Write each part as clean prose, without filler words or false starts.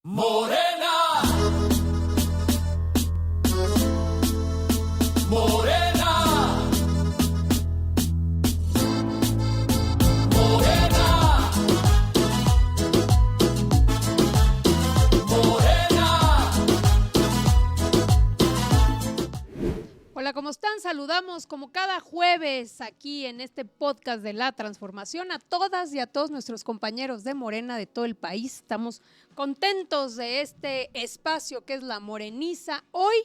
Morena, Morena, Morena, Morena. Hola, ¿cómo están? Saludamos como cada jueves aquí en este podcast de La Transformación a todas y a todos nuestros compañeros de Morena de todo el país. Estamos contentos de este espacio que es La Moreniza. Hoy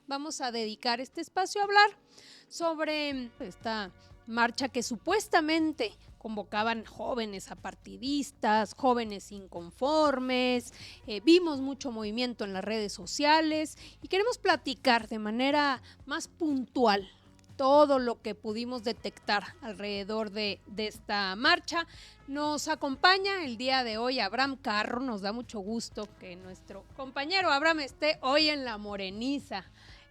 vamos a dedicar este espacio a hablar sobre esta marcha que supuestamente convocaban jóvenes apartidistas, jóvenes inconformes, vimos mucho movimiento en las redes sociales y queremos platicar de manera más puntual todo lo que pudimos detectar alrededor de esta marcha. Nos acompaña el día de hoy Abraham Carro, nos da mucho gusto que nuestro compañero Abraham esté hoy en La Moreniza.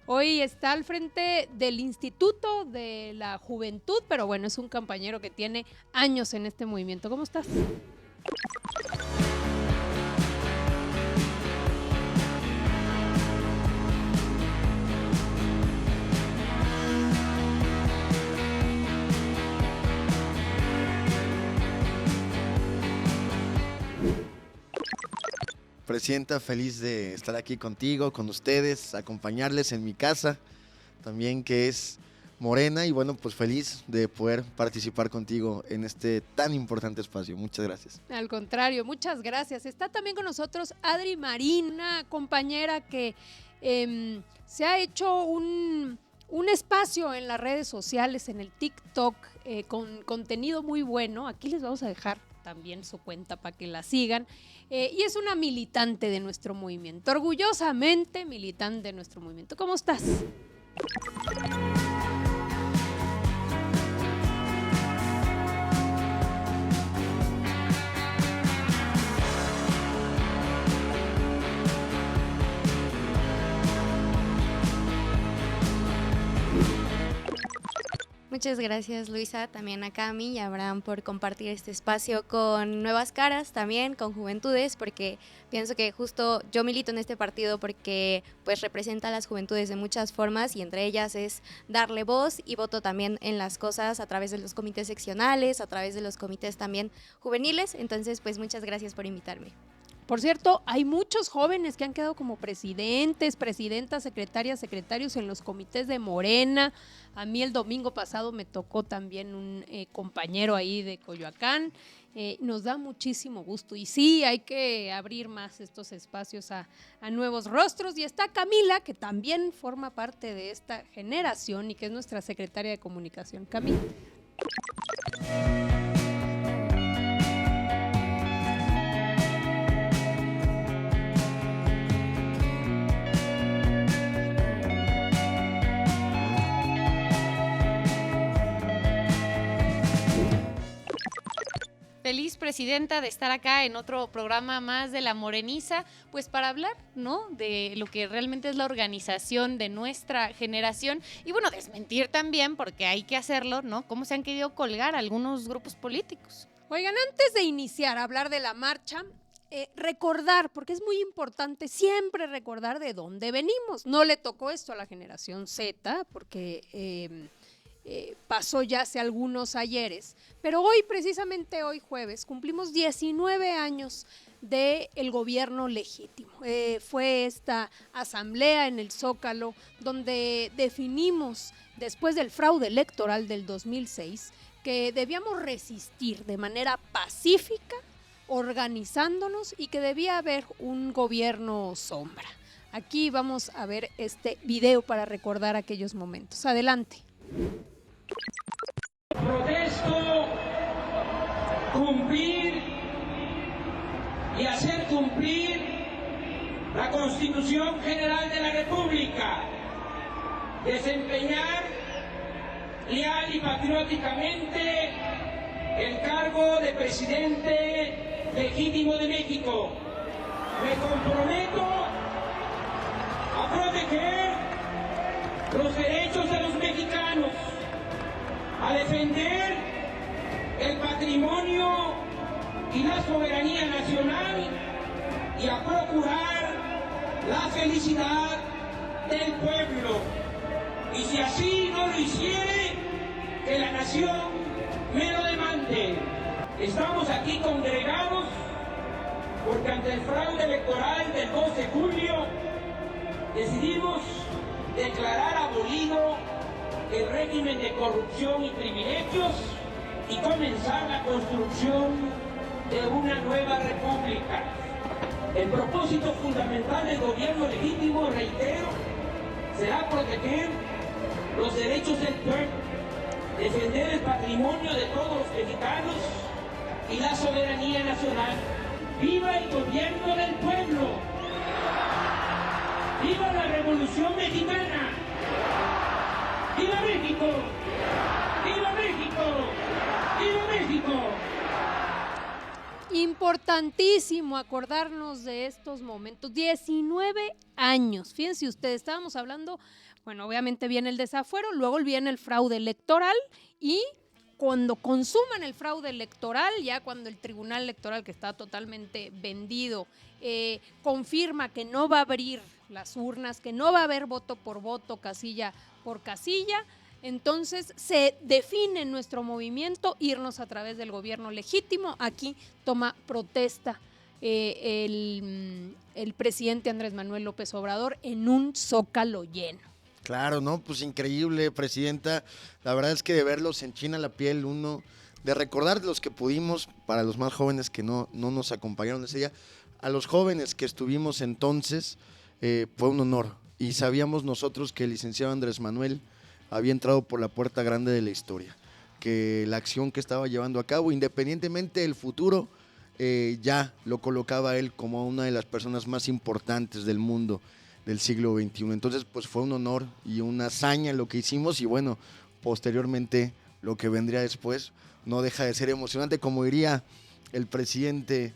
Hoy está al frente del Instituto de la Juventud, pero bueno, es un compañero que tiene años en este movimiento. ¿Cómo estás? Presidenta, feliz de estar aquí contigo, con ustedes, acompañarles en mi casa, también que es Morena, y bueno, pues feliz de poder participar contigo en este tan importante espacio. Muchas gracias. Al contrario, muchas gracias. Está también con nosotros Adri Marín, una compañera que se ha hecho un espacio en las redes sociales, en el TikTok, con contenido muy bueno. Aquí les vamos a dejar también su cuenta para que la sigan, y es una militante de nuestro movimiento, orgullosamente militante de nuestro movimiento. ¿Cómo estás? Muchas gracias, Luisa, también a Cami y a Abraham por compartir este espacio con nuevas caras, también con juventudes, porque pienso que justo yo milito en este partido porque pues representa a las juventudes de muchas formas y entre ellas es darle voz y voto también en las cosas a través de los comités seccionales, a través de los comités también juveniles. Entonces, pues muchas gracias por invitarme. Por cierto, hay muchos jóvenes que han quedado como presidentes, presidentas, secretarias, secretarios en los comités de Morena. A mí el domingo pasado me tocó también un compañero ahí de Coyoacán. Nos da muchísimo gusto y sí, hay que abrir más estos espacios a nuevos rostros. Y está Camila, que también forma parte de esta generación y que es nuestra secretaria de comunicación. Camila. Feliz, presidenta, de estar acá en otro programa más de La Moreniza, pues para hablar, ¿no?, de lo que realmente es la organización de nuestra generación y bueno, desmentir también, porque hay que hacerlo, ¿no?, cómo se han querido colgar algunos grupos políticos. Oigan, antes de iniciar a hablar de la marcha, recordar, porque es muy importante siempre recordar de dónde venimos. No le tocó esto a la generación Z, porque pasó ya hace algunos ayeres, pero hoy, precisamente hoy jueves, cumplimos 19 años del gobierno legítimo. Fue esta asamblea en el Zócalo donde definimos, después del fraude electoral del 2006, que debíamos resistir de manera pacífica, organizándonos, y que debía haber un gobierno sombra. Aquí vamos a ver este video para recordar aquellos momentos. Adelante. Protesto cumplir y hacer cumplir la Constitución General de la República, desempeñar leal y patrióticamente el cargo de presidente legítimo de México. Me comprometo a proteger los derechos de los mexicanos, a defender el patrimonio y la soberanía nacional y a procurar la felicidad del pueblo. Y si así no lo hiciere, que la nación me lo demande. Estamos aquí congregados porque ante el fraude electoral del 2 de julio decidimos declarar abolido el régimen de corrupción y privilegios y comenzar la construcción de una nueva república. El propósito fundamental del gobierno legítimo, reitero, será proteger los derechos del pueblo, defender el patrimonio de todos los mexicanos y la soberanía nacional. ¡Viva el gobierno del pueblo! ¡Viva la Revolución Mexicana! ¡Viva México! ¡Viva México! ¡Viva México! Importantísimo acordarnos de estos momentos. 19 años. Fíjense ustedes, estábamos hablando, bueno, obviamente viene el desafuero, luego viene el fraude electoral y cuando consuman el fraude electoral, ya cuando el Tribunal Electoral, que está totalmente vendido, confirma que no va a abrir las urnas, que no va a haber voto por voto, casilla por casilla, entonces se define nuestro movimiento irnos a través del gobierno legítimo. Aquí toma protesta el presidente Andrés Manuel López Obrador en un zócalo lleno. Claro, ¿no? Pues increíble, presidenta. La verdad es que de verlos se enchina la piel uno, de recordar los que pudimos, para los más jóvenes que no nos acompañaron ese día, a los jóvenes que estuvimos entonces, fue un honor. Y sabíamos nosotros que el licenciado Andrés Manuel había entrado por la puerta grande de la historia, que la acción que estaba llevando a cabo, independientemente del futuro, ya lo colocaba él como una de las personas más importantes del mundo del siglo XXI. Entonces, pues fue un honor y una hazaña lo que hicimos y bueno, posteriormente lo que vendría después no deja de ser emocionante. Como diría el presidente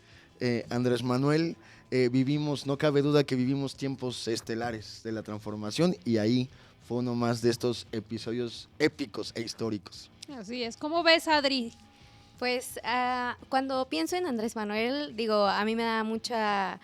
Andrés Manuel, vivimos, no cabe duda que vivimos tiempos estelares de la transformación y ahí fue uno más de estos episodios épicos e históricos. Así es. ¿Cómo ves, Adri? Pues cuando pienso en Andrés Manuel, digo, a mí me da mucha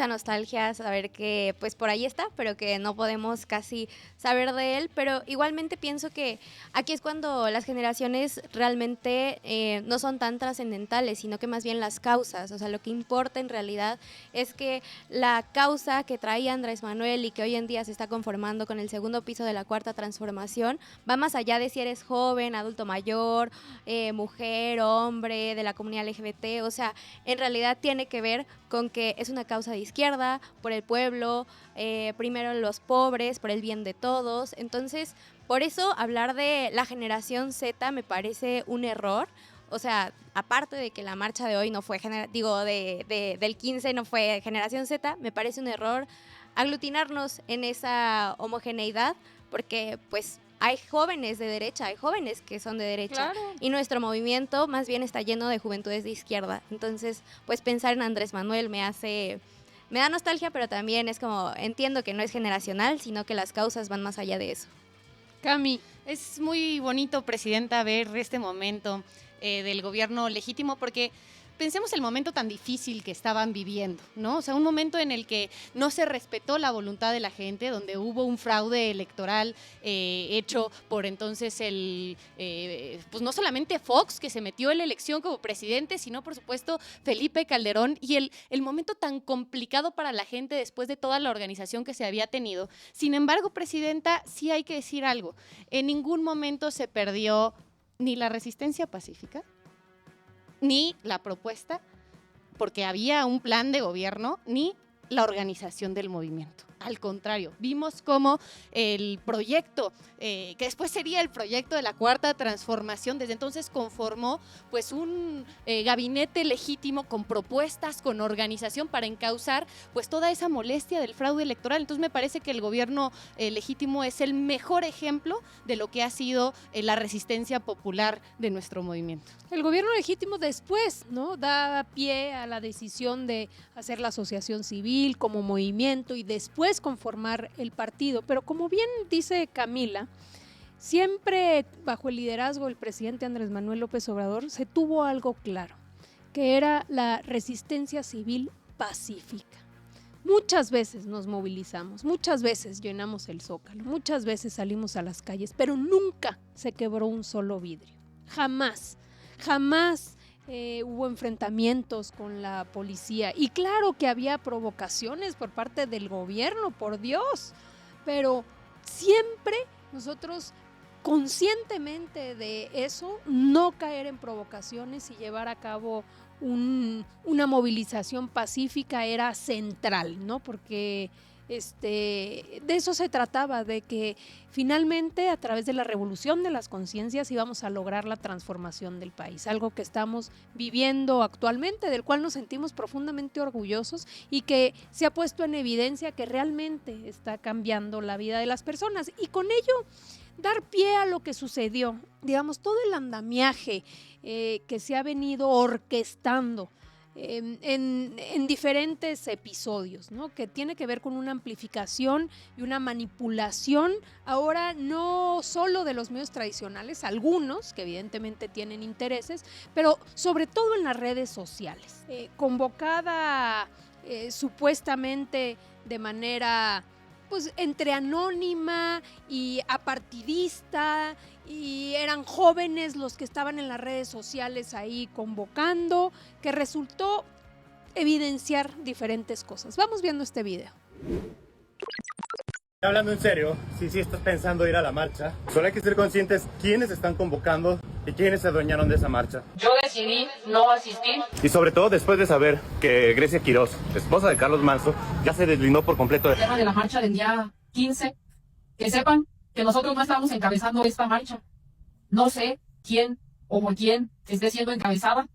nostalgia saber que pues por ahí está, pero que no podemos casi saber de él, pero igualmente pienso que aquí es cuando las generaciones realmente no son tan trascendentales, sino que más bien las causas, o sea, lo que importa en realidad es que la causa que traía Andrés Manuel y que hoy en día se está conformando con el segundo piso de la Cuarta Transformación, va más allá de si eres joven, adulto mayor, mujer, hombre, de la comunidad LGBT, o sea, en realidad tiene que ver con que es una causa de izquierda, por el pueblo, primero los pobres, por el bien de todos. Entonces, por eso hablar de la generación Z me parece un error. O sea, aparte de que la marcha de hoy no fue, del 15 no fue generación Z, me parece un error aglutinarnos en esa homogeneidad, porque pues hay jóvenes de derecha, hay jóvenes que son de derecha. Claro. Y nuestro movimiento más bien está lleno de juventudes de izquierda. Entonces, pues pensar en Andrés Manuel me da nostalgia, pero también es como, entiendo que no es generacional, sino que las causas van más allá de eso. Cami. Es muy bonito, presidenta, ver este momento del gobierno legítimo, porque pensemos el momento tan difícil que estaban viviendo, ¿no? O sea, un momento en el que no se respetó la voluntad de la gente, donde hubo un fraude electoral hecho por entonces pues no solamente Fox, que se metió en la elección como presidente, sino por supuesto Felipe Calderón, y el momento tan complicado para la gente después de toda la organización que se había tenido. Sin embargo, presidenta, sí hay que decir algo. En ningún momento se perdió ni la resistencia pacífica, ni la propuesta, porque había un plan de gobierno, ni la organización del movimiento. Al contrario, vimos cómo el proyecto, que después sería el proyecto de la Cuarta Transformación, desde entonces conformó pues un gabinete legítimo con propuestas, con organización para encauzar pues toda esa molestia del fraude electoral. Entonces me parece que el gobierno legítimo es el mejor ejemplo de lo que ha sido la resistencia popular de nuestro movimiento. El gobierno legítimo después, ¿no?, da pie a la decisión de hacer la asociación civil como movimiento y después conformar el partido. Pero como bien dice Camila, siempre bajo el liderazgo del presidente Andrés Manuel López Obrador se tuvo algo claro, que era la resistencia civil pacífica. Muchas veces nos movilizamos, muchas veces llenamos el Zócalo, muchas veces salimos a las calles, pero nunca se quebró un solo vidrio. Jamás, jamás hubo enfrentamientos con la policía. Y claro que había provocaciones por parte del gobierno, por Dios, pero siempre nosotros, conscientemente de eso, no caer en provocaciones y llevar a cabo una movilización pacífica era central, ¿no? Porque de eso se trataba, de que finalmente a través de la revolución de las conciencias íbamos a lograr la transformación del país, algo que estamos viviendo actualmente, del cual nos sentimos profundamente orgullosos y que se ha puesto en evidencia que realmente está cambiando la vida de las personas, y con ello dar pie a lo que sucedió, digamos, todo el andamiaje que se ha venido orquestando en diferentes episodios, ¿no? Que tiene que ver con una amplificación y una manipulación ahora no solo de los medios tradicionales, algunos que evidentemente tienen intereses, pero sobre todo en las redes sociales, convocada supuestamente de manera pues entre anónima y apartidista, y eran jóvenes los que estaban en las redes sociales ahí convocando, que resultó evidenciar diferentes cosas. Vamos viendo este video. Hablando en serio, si estás pensando ir a la marcha, solo hay que ser conscientes quiénes están convocando y quiénes se adueñaron de esa marcha. Yo decidí no asistir. Y sobre todo después de saber que Grecia Quirós, esposa de Carlos Manso, ya se deslindó por completo El tema de la marcha del día 15, que sepan que nosotros no estamos encabezando esta marcha. No sé quién o por quién esté siendo encabezada.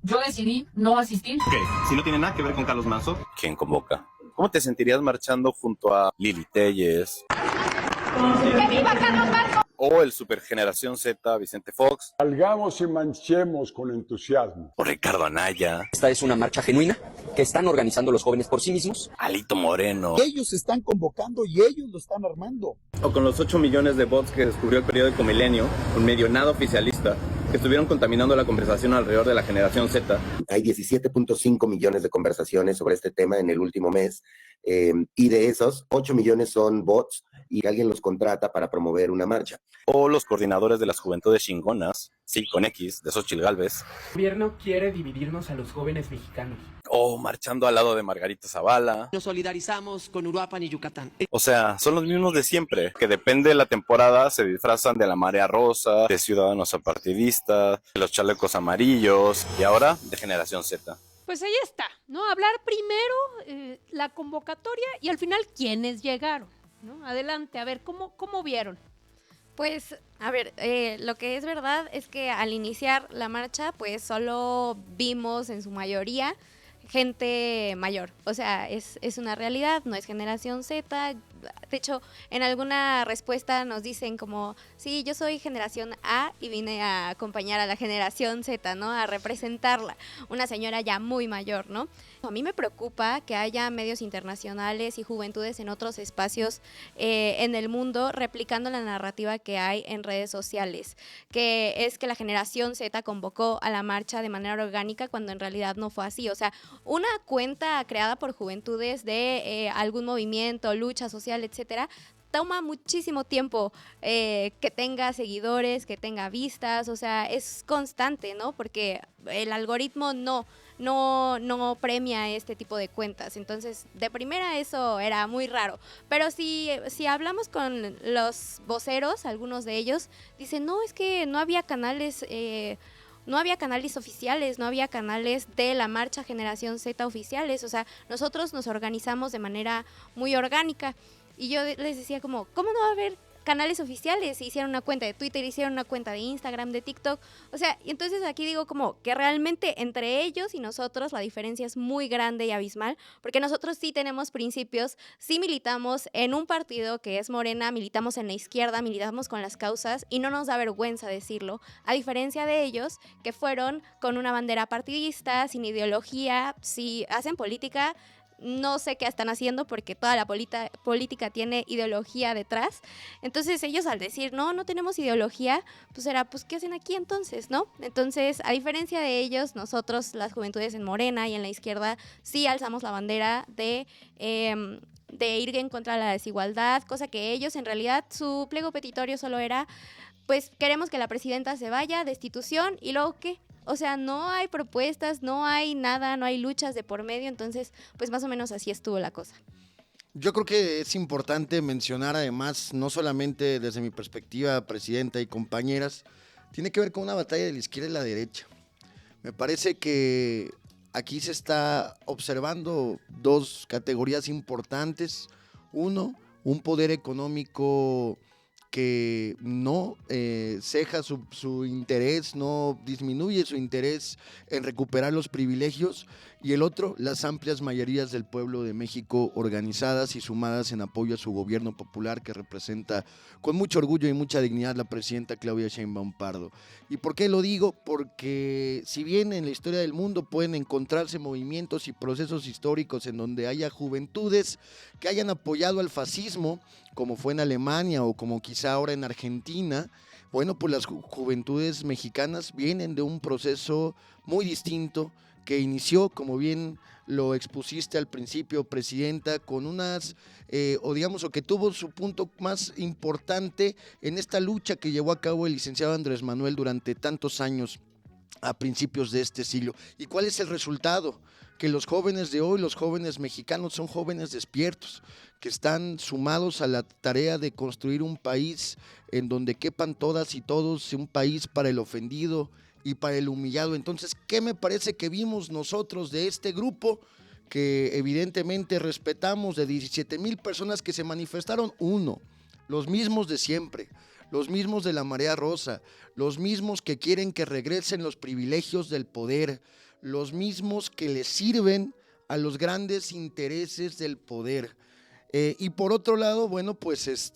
Yo decidí no asistir. Ok, si no tiene nada que ver con Carlos Manso, ¿quién convoca? ¿Cómo te sentirías marchando junto a Lili Telles? ¡Que viva Carlos Manso! O el Supergeneración Z, Vicente Fox. Salgamos y manchemos con entusiasmo. O Ricardo Anaya. Esta es una marcha genuina que están organizando los jóvenes por sí mismos. Alito Moreno. Ellos están convocando y ellos lo están armando. O con los 8 millones de bots que descubrió el periódico Milenio, un medio nada oficialista, que estuvieron contaminando la conversación alrededor de la generación Z. Hay 17.5 millones de conversaciones sobre este tema en el último mes, y de esos, 8 millones son bots y alguien los contrata para promover una marcha. O los coordinadores de las juventudes chingonas, sí, con X, de Xóchitl Gálvez. El gobierno quiere dividirnos a los jóvenes mexicanos. O marchando al lado de Margarita Zavala. Nos solidarizamos con Uruapan y Yucatán. O sea, son los mismos de siempre, que depende de la temporada se disfrazan de la marea rosa, de ciudadanos apartidistas, de los chalecos amarillos y ahora de generación Z. Pues ahí está, ¿no? Hablar primero la convocatoria y al final quiénes llegaron, ¿no? Adelante, a ver, ¿cómo vieron? Pues, a ver, lo que es verdad es que al iniciar la marcha, pues solo vimos en su mayoría gente mayor. O sea, es una realidad, no es generación Z. De hecho, en alguna respuesta nos dicen como, sí, yo soy generación A y vine a acompañar a la generación Z, ¿no? A representarla. Una señora ya muy mayor, ¿no? A mí me preocupa que haya medios internacionales y juventudes en otros espacios en el mundo replicando la narrativa que hay en redes sociales, que es que la generación Z convocó a la marcha de manera orgánica cuando en realidad no fue así. O sea, una cuenta creada por juventudes de algún movimiento, lucha social, etcétera, toma muchísimo tiempo que tenga seguidores, que tenga vistas, o sea, es constante, ¿no? Porque el algoritmo no premia este tipo de cuentas. Entonces, de primera eso era muy raro. Pero si hablamos con los voceros, algunos de ellos dicen, no, es que no había canales oficiales, no había canales de la marcha Generación Z oficiales, o sea, nosotros nos organizamos de manera muy orgánica. Y yo les decía como, ¿cómo no va a haber canales oficiales? Hicieron una cuenta de Twitter, hicieron una cuenta de Instagram, de TikTok, o sea, y entonces aquí digo como que realmente entre ellos y nosotros la diferencia es muy grande y abismal, porque nosotros sí tenemos principios, sí militamos en un partido que es Morena, militamos en la izquierda, militamos con las causas y no nos da vergüenza decirlo, a diferencia de ellos que fueron con una bandera partidista, sin ideología, si hacen política no sé qué están haciendo porque toda la política tiene ideología detrás. Entonces ellos al decir, no tenemos ideología, pues era, pues ¿qué hacen aquí entonces, no? Entonces, a diferencia de ellos, nosotros, las juventudes en Morena y en la izquierda, sí alzamos la bandera de ir en contra de la desigualdad, cosa que ellos, en realidad, su pliego petitorio solo era, pues queremos que la presidenta se vaya, destitución, y luego ¿qué? O sea, no hay propuestas, no hay nada, no hay luchas de por medio, entonces, pues más o menos así estuvo la cosa. Yo creo que es importante mencionar además, no solamente desde mi perspectiva, presidenta y compañeras, tiene que ver con una batalla de la izquierda y la derecha. Me parece que aquí se está observando dos categorías importantes. Uno, un poder económico que no ceja su interés, no disminuye su interés en recuperar los privilegios, y el otro, las amplias mayorías del pueblo de México organizadas y sumadas en apoyo a su gobierno popular que representa con mucho orgullo y mucha dignidad la presidenta Claudia Sheinbaum Pardo. ¿Y por qué lo digo? Porque si bien en la historia del mundo pueden encontrarse movimientos y procesos históricos en donde haya juventudes que hayan apoyado al fascismo, como fue en Alemania o como quizá ahora en Argentina, bueno, pues las juventudes mexicanas vienen de un proceso muy distinto que inició, como bien lo expusiste al principio, presidenta, con unas, o que tuvo su punto más importante en esta lucha que llevó a cabo el licenciado Andrés Manuel durante tantos años a principios de este siglo. ¿Y cuál es el resultado? Que los jóvenes de hoy, los jóvenes mexicanos, son jóvenes despiertos, que están sumados a la tarea de construir un país en donde quepan todas y todos, un país para el ofendido y para el humillado. Entonces, ¿qué me parece que vimos nosotros de este grupo que evidentemente respetamos, de 17,000 personas que se manifestaron? Uno, los mismos de siempre, los mismos de la marea rosa, los mismos que quieren que regresen los privilegios del poder, los mismos que les sirven a los grandes intereses del poder. Y por otro lado, bueno, pues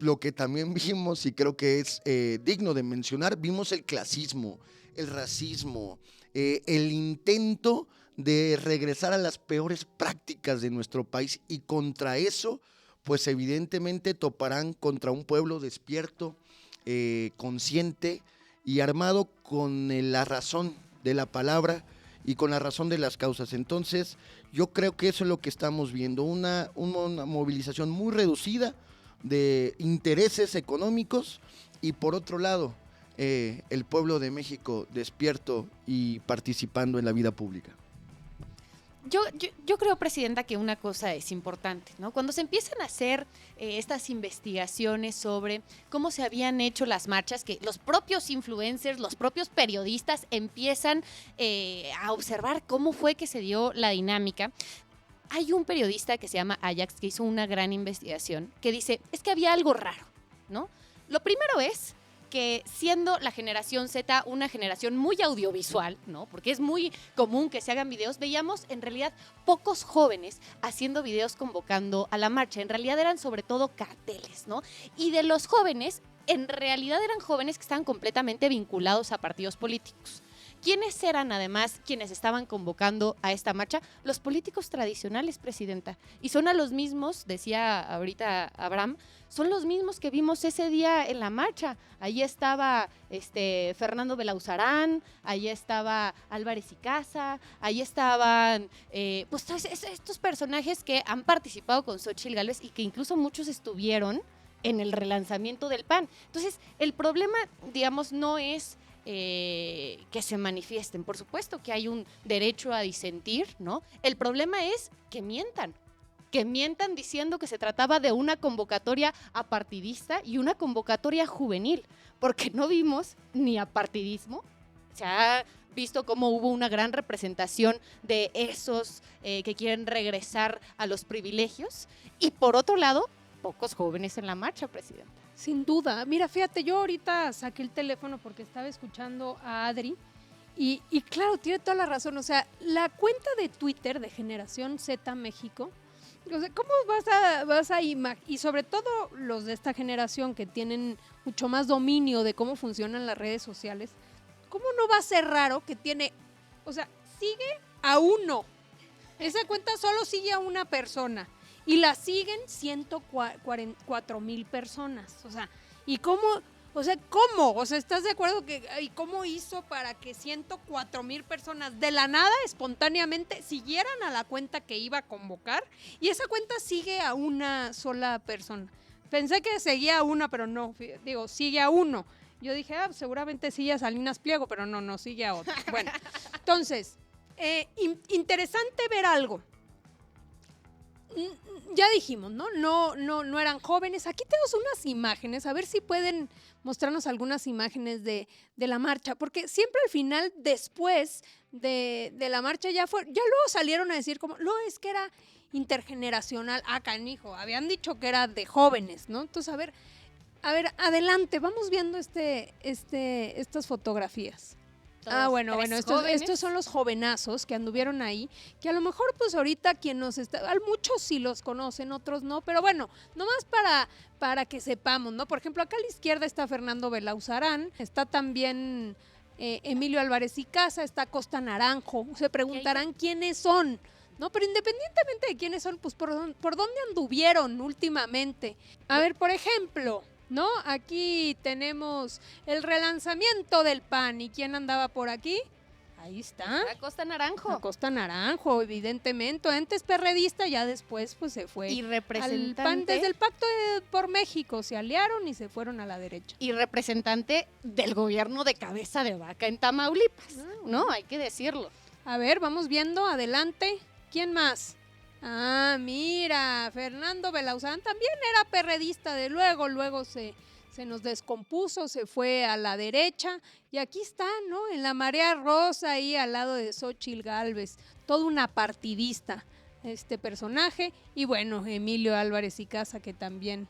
lo que también vimos, y creo que es digno de mencionar, vimos el clasismo, el racismo, el intento de regresar a las peores prácticas de nuestro país, y contra eso, pues evidentemente toparán contra un pueblo despierto, consciente y armado con la razón de la palabra y con la razón de las causas. Entonces, yo creo que eso es lo que estamos viendo, una movilización muy reducida de intereses económicos, y por otro lado, el pueblo de México despierto y participando en la vida pública. Yo creo, presidenta, que una cosa es importante, ¿no? Cuando se empiezan a hacer estas investigaciones sobre cómo se habían hecho las marchas, que los propios influencers, los propios periodistas empiezan a observar cómo fue que se dio la dinámica. Hay un periodista que se llama Ajax que hizo una gran investigación que dice, es que había algo raro, ¿no? Lo primero es que siendo la generación Z una generación muy audiovisual, ¿no? Porque es muy común que se hagan videos, veíamos en realidad pocos jóvenes haciendo videos convocando a la marcha. En realidad eran sobre todo carteles, ¿no? Y de los jóvenes, en realidad eran jóvenes que estaban completamente vinculados a partidos políticos. ¿Quiénes eran además quienes estaban convocando a esta marcha? Los políticos tradicionales, presidenta. Y son a los mismos, decía ahorita Abraham, son los mismos que vimos ese día en la marcha. Ahí estaba Fernando Belauzarán, ahí estaba Álvarez y Casa, ahí estaban pues estos personajes que han participado con Xóchitl Gálvez y que incluso muchos estuvieron en el relanzamiento del PAN. Entonces, el problema, digamos, no es que se manifiesten. Por supuesto que hay un derecho a disentir, ¿no? El problema es que mientan diciendo que se trataba de una convocatoria apartidista y una convocatoria juvenil, porque no vimos ni apartidismo. Se ha visto cómo hubo una gran representación de esos que quieren regresar a los privilegios, y por otro lado, pocos jóvenes en la marcha, presidenta. Sin duda. Mira, fíjate, yo ahorita saqué el teléfono porque estaba escuchando a Adri y claro, tiene toda la razón. O sea, la cuenta de Twitter de Generación Z México, o sea, ¿cómo vas a y sobre todo los de esta generación que tienen mucho más dominio de cómo funcionan las redes sociales, ¿cómo no va a ser raro que tiene, o sea, sigue a uno Esa cuenta solo sigue a una persona y la siguen 144,000 personas. O sea, ¿y cómo? O sea, ¿cómo? O sea, ¿estás de acuerdo y cómo hizo para que 104,000 personas de la nada, espontáneamente, siguieran a la cuenta que iba a convocar? Y esa cuenta sigue a una sola persona. Pensé que seguía a una, pero no, digo, sigue a uno. Yo dije, seguramente sigue a Salinas Pliego, pero no, sigue a otro. Bueno, entonces, interesante ver algo. Ya dijimos, ¿no? No eran jóvenes. Aquí tenemos unas imágenes, a ver si pueden mostrarnos algunas imágenes de la marcha, porque siempre al final, después de la marcha, ya luego salieron a decir como, no, es que era intergeneracional. Canijo, habían dicho que era de jóvenes, ¿no? Entonces, a ver, adelante, vamos viendo estas fotografías. Bueno, estos son los jovenazos que anduvieron ahí, que a lo mejor pues ahorita muchos sí los conocen, otros no, pero bueno, nomás para que sepamos, ¿no? Por ejemplo, acá a la izquierda está Fernando Belauzarán, está también Emilio Álvarez y Casa, está Costa Naranjo, se preguntarán quiénes son, ¿no? Pero independientemente de quiénes son, pues por dónde anduvieron últimamente. A ver, por ejemplo, ¿no? Aquí tenemos el relanzamiento del PAN. ¿Y quién andaba por aquí? Ahí está. Costa Naranjo. Costa Naranjo, evidentemente. Antes perredista, ya después pues se fue y representante al PAN. Desde el Pacto por México se aliaron y se fueron a la derecha. Y representante del gobierno de Cabeza de Vaca en Tamaulipas, ¿no? Hay que decirlo. A ver, vamos viendo, adelante. ¿Quién más? Mira, Fernando Belauzarán también era perredista, luego se nos descompuso, se fue a la derecha y aquí está, ¿no? En la marea rosa, ahí al lado de Xóchitl Gálvez, toda una partidista este personaje. Y bueno, Emilio Álvarez y Casa, que también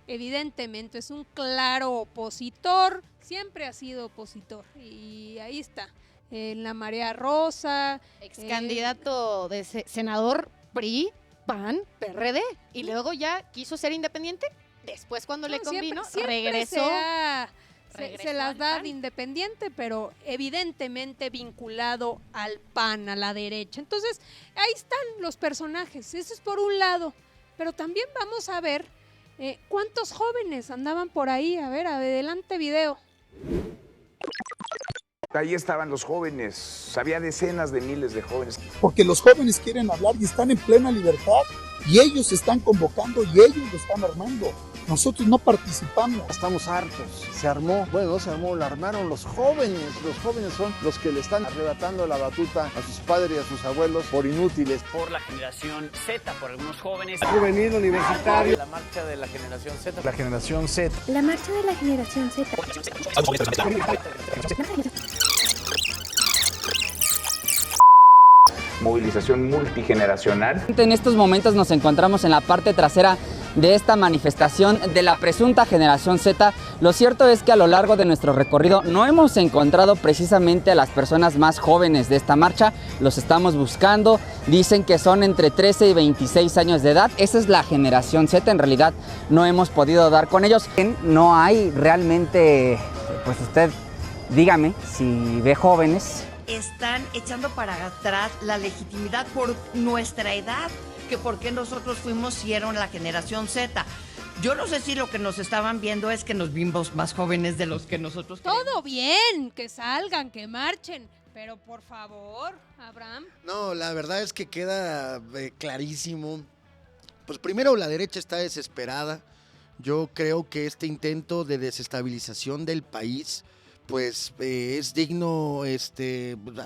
evidentemente es un claro opositor, siempre ha sido opositor y ahí está. En la marea rosa. Ex candidato de senador PRI, PAN, PRD. Y luego ya quiso ser independiente. Después cuando le convino, siempre regresó. Se las da de independiente, pero evidentemente vinculado al PAN, a la derecha. Entonces, ahí están los personajes. Eso es por un lado. Pero también vamos a ver cuántos jóvenes andaban por ahí. A ver, adelante video. Ahí estaban los jóvenes, había decenas de miles de jóvenes. Porque los jóvenes quieren hablar y están en plena libertad y ellos se están convocando y ellos lo están armando. Nosotros no participamos. Estamos hartos. Se armó, bueno, no se armó, la armaron los jóvenes. Los jóvenes son los que le están arrebatando la batuta a sus padres y a sus abuelos por inútiles. Por la generación Z, por algunos jóvenes. Juvenil, universitario. La marcha de la generación Z. La generación Z. La marcha de la generación Z. Movilización multigeneracional. En estos momentos nos encontramos en la parte trasera de esta manifestación de la presunta generación Z. Lo cierto es que a lo largo de nuestro recorrido no hemos encontrado precisamente a las personas más jóvenes de esta marcha. Los estamos buscando, dicen que son entre 13 y 26 años de edad. Esa es la generación Z, en realidad no hemos podido dar con ellos. No hay realmente, pues usted dígame si ve jóvenes. Están echando para atrás la legitimidad por nuestra edad, que por qué nosotros fuimos si eran la generación Z. Yo no sé si lo que nos estaban viendo es que nos vimos más jóvenes de los que nosotros creemos. Todo bien, que salgan, que marchen, pero por favor, Abraham. No, la verdad es que queda clarísimo. Pues primero la derecha está desesperada. Yo creo que este intento de desestabilización del país pues es digno,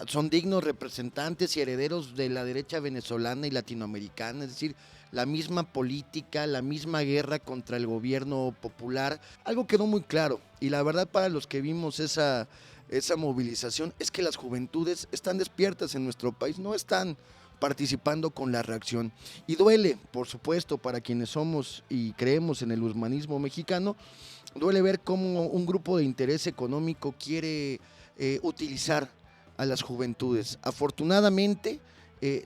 son dignos representantes y herederos de la derecha venezolana y latinoamericana, es decir, la misma política, la misma guerra contra el gobierno popular. Algo quedó muy claro, y la verdad para los que vimos esa movilización es que las juventudes están despiertas en nuestro país, no están participando con la reacción. Y duele, por supuesto, para quienes somos y creemos en el humanismo mexicano, duele ver cómo un grupo de interés económico quiere utilizar a las juventudes. Afortunadamente,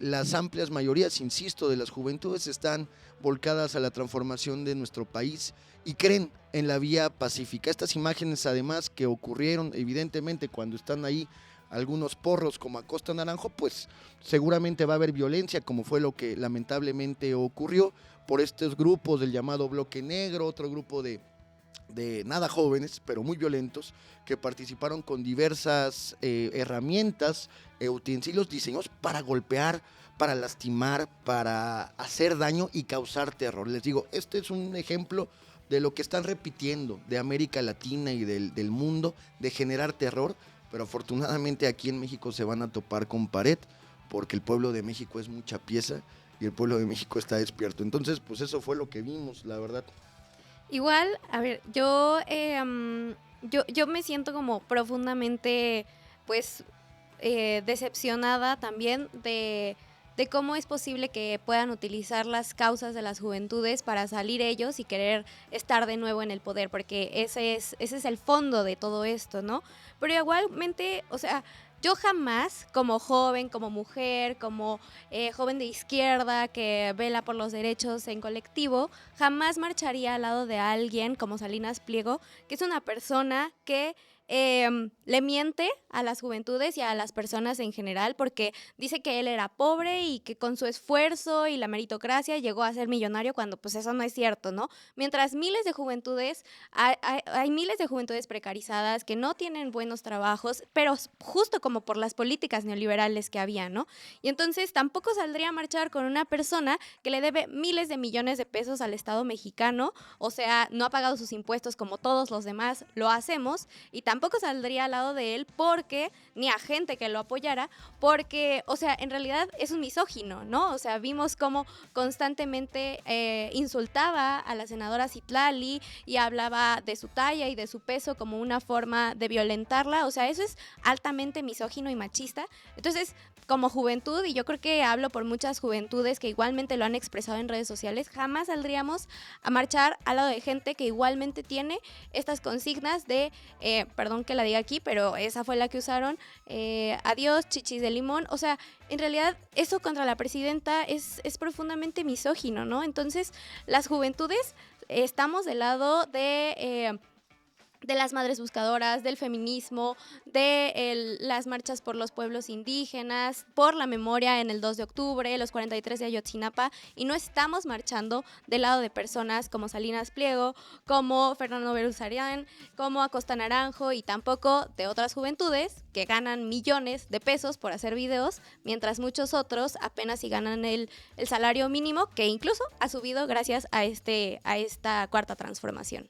las amplias mayorías, insisto, de las juventudes están volcadas a la transformación de nuestro país y creen en la vía pacífica. Estas imágenes, además, que ocurrieron evidentemente cuando están ahí algunos porros como Acosta Naranjo, pues seguramente va a haber violencia, como fue lo que lamentablemente ocurrió por estos grupos del llamado Bloque Negro, otro grupo de nada jóvenes, pero muy violentos, que participaron con diversas herramientas, utensilios diseñados para golpear, para lastimar, para hacer daño y causar terror. Les digo, este es un ejemplo de lo que están repitiendo de América Latina y del mundo, de generar terror, pero afortunadamente aquí en México se van a topar con pared, porque el pueblo de México es mucha pieza y el pueblo de México está despierto. Entonces, pues eso fue lo que vimos, la verdad. Igual, a ver, yo me siento como profundamente, pues, decepcionada también de cómo es posible que puedan utilizar las causas de las juventudes para salir ellos y querer estar de nuevo en el poder, porque ese es el fondo de todo esto, ¿no? Pero igualmente, o sea, yo jamás, como joven, como mujer, como joven de izquierda que vela por los derechos en colectivo, jamás marcharía al lado de alguien como Salinas Pliego, que es una persona que le miente a las juventudes y a las personas en general, porque dice que él era pobre y que con su esfuerzo y la meritocracia llegó a ser millonario, cuando pues eso no es cierto, ¿no? Mientras miles de juventudes, hay miles de juventudes precarizadas que no tienen buenos trabajos, pero justo como por las políticas neoliberales que había, ¿no? Y entonces tampoco saldría a marchar con una persona que le debe miles de millones de pesos al Estado mexicano, o sea, no ha pagado sus impuestos como todos los demás lo hacemos, y tampoco saldría al lado de él porque, ni a gente que lo apoyara, porque, o sea, en realidad es un misógino, ¿no? O sea, vimos cómo constantemente insultaba a la senadora Citlali y hablaba de su talla y de su peso como una forma de violentarla, o sea, eso es altamente misógino y machista. Entonces, como juventud, y yo creo que hablo por muchas juventudes que igualmente lo han expresado en redes sociales, jamás saldríamos a marchar al lado de gente que igualmente tiene estas consignas de, perdón que la diga aquí, pero esa fue la que usaron, adiós, chichis de limón. O sea, en realidad eso contra la presidenta es profundamente misógino, ¿no? Entonces, las juventudes estamos del lado de las madres buscadoras, del feminismo, de las marchas por los pueblos indígenas, por la memoria en el 2 de octubre, los 43 de Ayotzinapa, y no estamos marchando del lado de personas como Salinas Pliego, como Fernando Beruzarián, como Acosta Naranjo, y tampoco de otras juventudes que ganan millones de pesos por hacer videos, mientras muchos otros apenas si ganan el salario mínimo, que incluso ha subido gracias a esta cuarta transformación.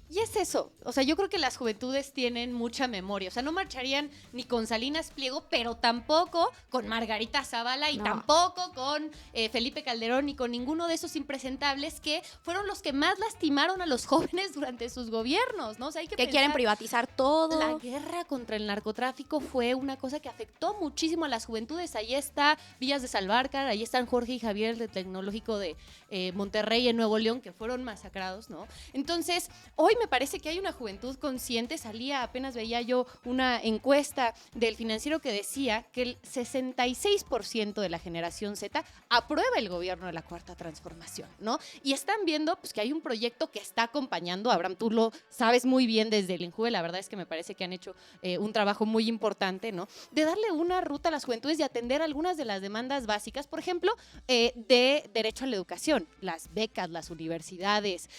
Y es eso, o sea, yo creo que las juventudes tienen mucha memoria, o sea, no marcharían ni con Salinas Pliego, pero tampoco con Margarita Zavala y tampoco con Felipe Calderón, ni con ninguno de esos impresentables que fueron los que más lastimaron a los jóvenes durante sus gobiernos, ¿no? O sea, hay que quieren privatizar todo. La guerra contra el narcotráfico fue una cosa que afectó muchísimo a las juventudes. Ahí está Villas de Salvarcar, ahí están Jorge y Javier del Tecnológico de Monterrey en Nuevo León, que fueron masacrados, ¿no? Entonces, hoy me parece que hay una juventud consciente. Apenas veía yo una encuesta del Financiero que decía que el 66% de la generación Z aprueba el gobierno de la Cuarta Transformación, ¿no? Y están viendo pues, que hay un proyecto que está acompañando. Abraham, tú lo sabes muy bien desde el INJUVE, la verdad es que me parece que han hecho un trabajo muy importante, ¿no? De darle una ruta a las juventudes y atender algunas de las demandas básicas, por ejemplo, de derecho a la educación, las becas, las universidades,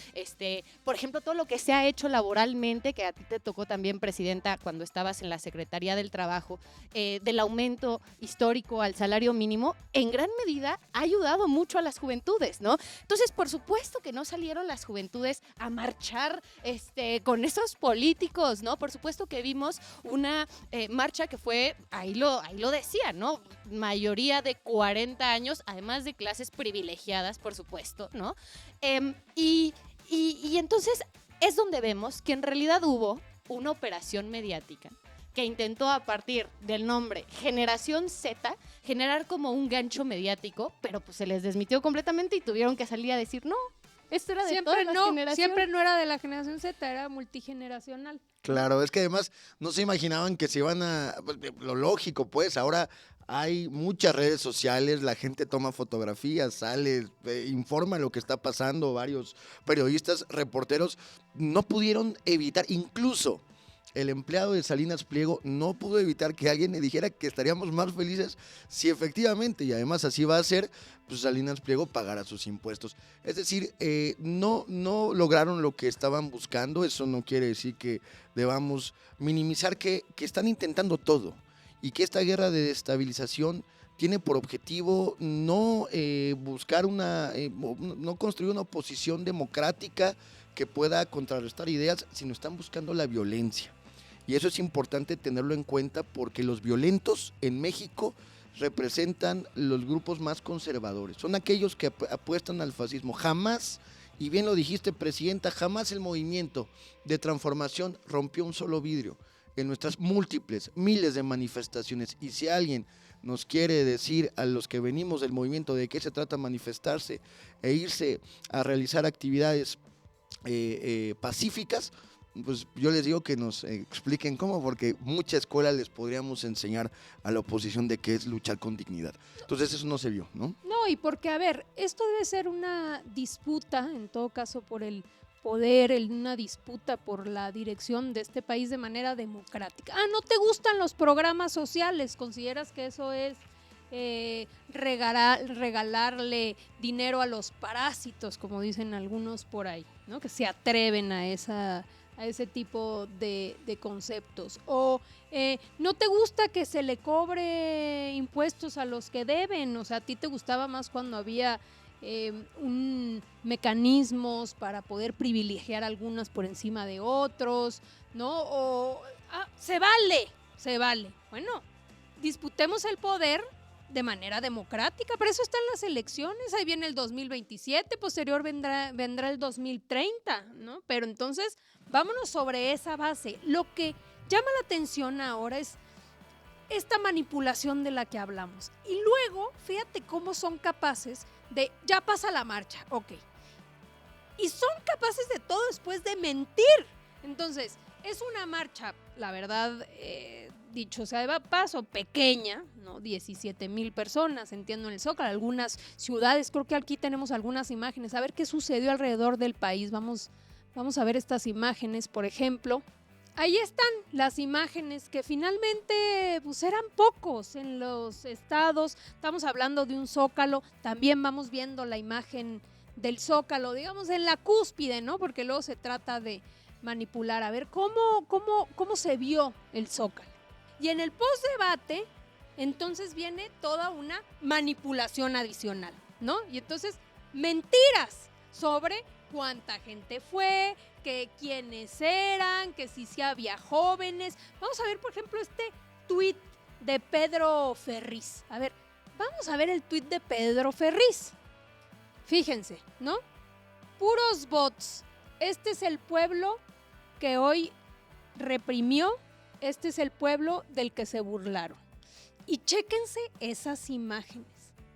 por ejemplo, todo lo que se ha hecho laboralmente, que a ti te tocó también, Presidenta, cuando estabas en la Secretaría del Trabajo, del aumento histórico al salario mínimo, en gran medida ha ayudado mucho a las juventudes, ¿no? Entonces, por supuesto que no salieron las juventudes a marchar con esos políticos, ¿no? Por supuesto que vimos una marcha que fue, ahí lo decía, ¿no? Mayoría de 40 años, además de clases privilegiadas, por supuesto, ¿no? Y entonces es donde vemos que en realidad hubo una operación mediática que intentó, a partir del nombre Generación Z, generar como un gancho mediático, pero pues se les desmintió completamente y tuvieron que salir a decir, no, esto era de todas las generaciones. Siempre no era de la generación Z, era multigeneracional. Claro, es que además no se imaginaban que se iban a... Lo lógico, pues, ahora hay muchas redes sociales, la gente toma fotografías, sale, informa lo que está pasando, varios periodistas, reporteros, no pudieron evitar, incluso el empleado de Salinas Pliego no pudo evitar que alguien le dijera que estaríamos más felices si efectivamente, y además así va a ser, pues Salinas Pliego pagará sus impuestos. Es decir, no lograron lo que estaban buscando. Eso no quiere decir que debamos minimizar que están intentando todo y que esta guerra de desestabilización tiene por objetivo no buscar no construir una oposición democrática que pueda contrarrestar ideas, sino están buscando la violencia. Y eso es importante tenerlo en cuenta porque los violentos en México representan los grupos más conservadores. Son aquellos que apuestan al fascismo. Jamás, y bien lo dijiste, Presidenta, jamás el movimiento de transformación rompió un solo vidrio en nuestras múltiples, miles de manifestaciones. Y si alguien nos quiere decir a los que venimos del movimiento de qué se trata manifestarse e irse a realizar actividades pacíficas, pues yo les digo que nos expliquen cómo, porque mucha escuela les podríamos enseñar a la oposición de qué es luchar con dignidad. Entonces eso no se vio, ¿no? No, y porque, a ver, esto debe ser una disputa, en todo caso, por el poder, una disputa por la dirección de este país de manera democrática. ¿No te gustan los programas sociales? ¿Consideras que eso es regalarle dinero a los parásitos, como dicen algunos por ahí, ¿no? Que se atreven a ese tipo de conceptos? O ¿no te gusta que se le cobre impuestos a los que deben? O sea, ¿a ti te gustaba más cuando había mecanismos para poder privilegiar a algunos por encima de otros, ¿no? O se vale. Bueno, disputemos el poder de manera democrática, pero eso está en las elecciones. Ahí viene el 2027, posterior vendrá el 2030, ¿no? Pero entonces, vámonos sobre esa base. Lo que llama la atención ahora es esta manipulación de la que hablamos. Y luego, fíjate cómo son capaces de, ya pasa la marcha, ok. Y son capaces de todo después de mentir. Entonces, es una marcha, la verdad, dicho sea de paso, pequeña, ¿no? 17,000 personas, entiendo, en el Zócalo, algunas ciudades, creo que aquí tenemos algunas imágenes, a ver qué sucedió alrededor del país. Vamos a ver estas imágenes, por ejemplo. Ahí están las imágenes que finalmente pues, eran pocos en los estados. Estamos hablando de un Zócalo, también vamos viendo la imagen del Zócalo, digamos en la cúspide, ¿no? Porque luego se trata de manipular, a ver cómo se vio el Zócalo. Y en el post-debate, entonces viene toda una manipulación adicional, ¿no? Y entonces, mentiras sobre cuánta gente fue, que quiénes eran, que si había jóvenes. Vamos a ver, por ejemplo, este tuit de Pedro Ferriz. A ver, vamos a ver el tuit de Pedro Ferriz. Fíjense, ¿no? Puros bots. Este es el pueblo que hoy reprimió, este es el pueblo del que se burlaron. Y chéquense esas imágenes.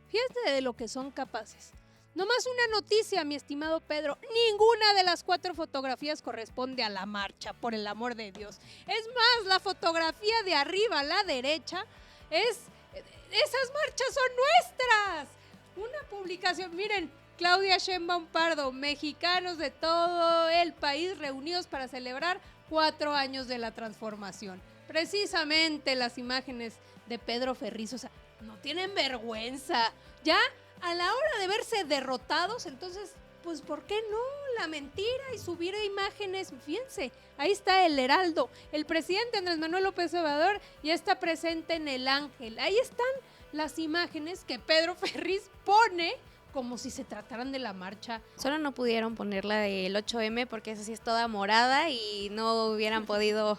Fíjense de lo que son capaces. Nomás una noticia, mi estimado Pedro. Ninguna de las 4 fotografías corresponde a la marcha, por el amor de Dios. Es más, la fotografía de arriba a la derecha esas marchas son nuestras. Una publicación, miren, Claudia Sheinbaum Pardo, mexicanos de todo el país reunidos para celebrar 4 años de la transformación. Precisamente las imágenes de Pedro Ferriz, o sea, no tienen vergüenza. Ya a la hora de verse derrotados, entonces, pues, ¿por qué no? La mentira y subir imágenes. Fíjense, ahí está el Heraldo. El presidente Andrés Manuel López Obrador ya está presente en el Ángel. Ahí están las imágenes que Pedro Ferriz pone como si se trataran de la marcha. Solo no pudieron poner la del 8M porque esa sí es toda morada y no hubieran podido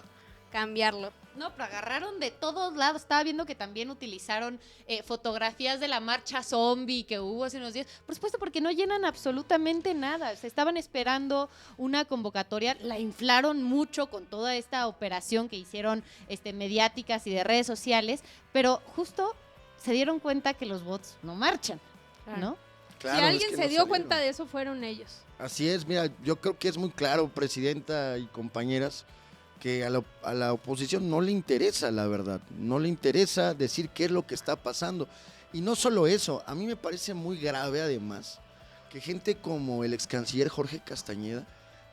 cambiarlo. No, pero agarraron de todos lados. Estaba viendo que también utilizaron fotografías de la marcha zombie que hubo hace unos días. Por supuesto, porque no llenan absolutamente nada. Se estaban esperando una convocatoria, la inflaron mucho con toda esta operación que hicieron mediáticas y de redes sociales, pero justo se dieron cuenta que los bots no marchan, ¿no? Claro, si alguien es que se no dio salieron. cuenta de eso, fueron ellos. Así es, mira, yo creo que es muy claro, Presidenta y compañeras, que a la oposición no le interesa, la verdad, no le interesa decir qué es lo que está pasando. Y no solo eso, a mí me parece muy grave además que gente como el ex canciller Jorge Castañeda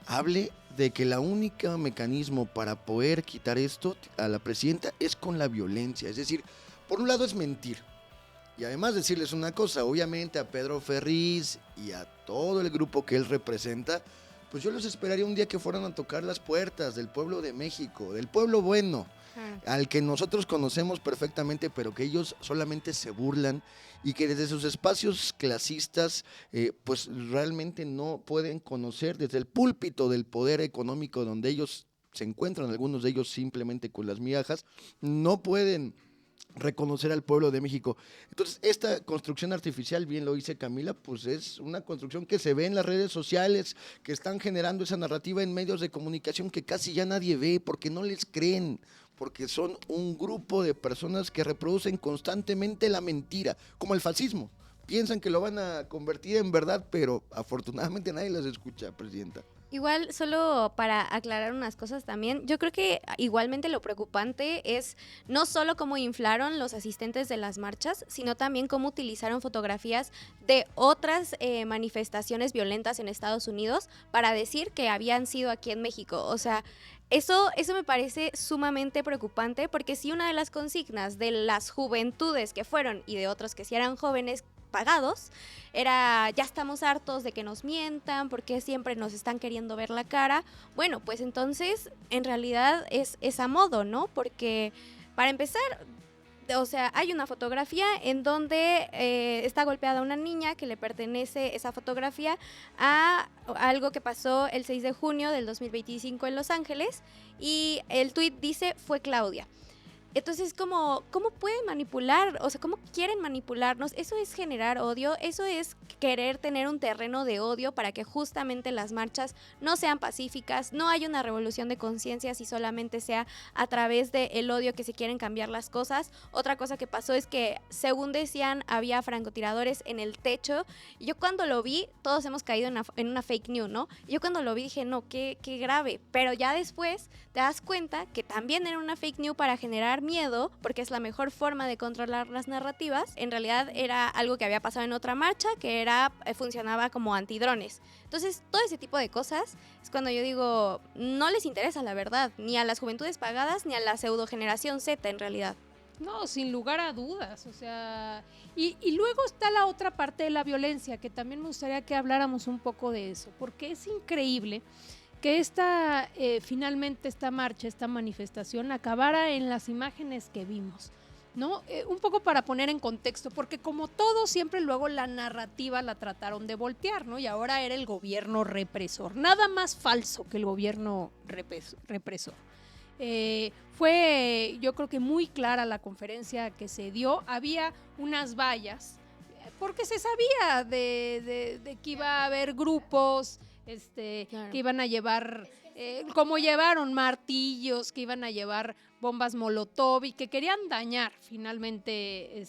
hable de que la única mecanismo para poder quitar esto a la presidenta es con la violencia. Es decir, por un lado es mentir. Y además decirles una cosa, obviamente a Pedro Ferriz y a todo el grupo que él representa, pues yo los esperaría un día que fueran a tocar las puertas del pueblo de México, del pueblo bueno, al que nosotros conocemos perfectamente, pero que ellos solamente se burlan y que desde sus espacios clasistas, pues realmente no pueden conocer desde el púlpito del poder económico donde ellos se encuentran, algunos de ellos simplemente con las migajas, no pueden reconocer al pueblo de México. Entonces, esta construcción artificial, bien lo dice Camila, pues es una construcción que se ve en las redes sociales, que están generando esa narrativa en medios de comunicación que casi ya nadie ve, porque no les creen, porque son un grupo de personas que reproducen constantemente la mentira, como el fascismo. Piensan que lo van a convertir en verdad, pero afortunadamente nadie las escucha, presidenta. Igual, solo para aclarar unas cosas también, yo creo que igualmente lo preocupante es no solo cómo inflaron los asistentes de las marchas, sino también cómo utilizaron fotografías de otras manifestaciones violentas en Estados Unidos para decir que habían sido aquí en México. O sea, eso me parece sumamente preocupante, porque si una de las consignas de las juventudes que fueron y de otros que sí eran jóvenes pagados, era ya estamos hartos de que nos mientan, porque siempre nos están queriendo ver la cara. Bueno, pues entonces en realidad es a modo, ¿no? Porque para empezar, o sea, hay una fotografía en donde está golpeada una niña que le pertenece esa fotografía a algo que pasó el 6 de junio del 2025 en Los Ángeles, y el tuit dice fue Claudia. Entonces, ¿cómo pueden manipular? O sea, ¿cómo quieren manipularnos? Eso es generar odio, eso es querer tener un terreno de odio para que justamente las marchas no sean pacíficas, no haya una revolución de conciencias y solamente sea a través del odio que se quieren cambiar las cosas. Otra cosa que pasó es que, según decían, había francotiradores en el techo. Yo cuando lo vi, todos hemos caído en una fake news, ¿no? Yo cuando lo vi dije, no, qué grave. Pero ya después te das cuenta que también era una fake news para generar miedo, porque es la mejor forma de controlar las narrativas. En realidad era algo que había pasado en otra marcha, que funcionaba como antidrones. Entonces, todo ese tipo de cosas es cuando yo digo, no les interesa la verdad, ni a las juventudes pagadas, ni a la pseudogeneración Z en realidad. No, sin lugar a dudas, o sea, y luego está la otra parte de la violencia, que también me gustaría que habláramos un poco de eso, porque es increíble que finalmente esta marcha, esta manifestación acabara en las imágenes que vimos, ¿no? Un poco para poner en contexto, porque como todo, siempre luego la narrativa la trataron de voltear, ¿no? Y ahora era el gobierno represor, nada más falso que el gobierno represor. Fue, yo creo que muy clara la conferencia que se dio, había unas vallas, porque se sabía de que iba a haber grupos, claro, que iban a llevar, como llevaron martillos, que iban a llevar bombas molotov y que querían dañar finalmente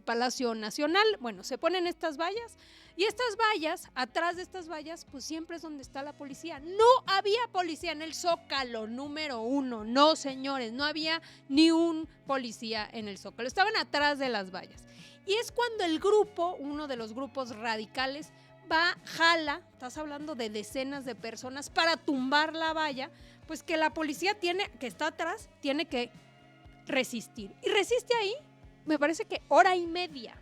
Palacio Nacional. Bueno, se ponen estas vallas y estas vallas, atrás de estas vallas, pues siempre es donde está la policía. No había policía en el Zócalo número 1, no señores, no había ni un policía en el Zócalo, estaban atrás de las vallas. Y es cuando el grupo, uno de los grupos radicales, jala, estás hablando de decenas de personas para tumbar la valla, pues que la policía que está atrás, tiene que resistir. Y resiste ahí, me parece que hora y media,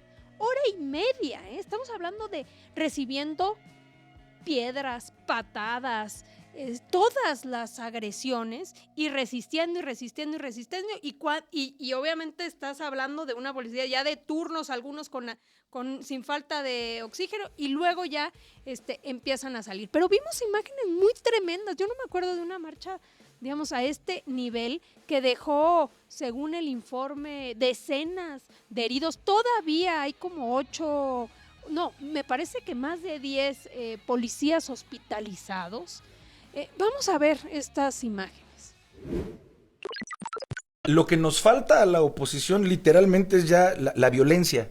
¿eh? Estamos hablando de recibiendo piedras, patadas, todas las agresiones y resistiendo y obviamente estás hablando de una policía ya de turnos, algunos sin falta de oxígeno, y luego ya empiezan a salir. Pero vimos imágenes muy tremendas. Yo no me acuerdo de una marcha, digamos, a este nivel, que dejó, según el informe, decenas de heridos. Todavía hay como 8, no, me parece que más de 10 policías hospitalizados. Vamos a ver estas imágenes. Lo que nos falta a la oposición literalmente es ya la violencia.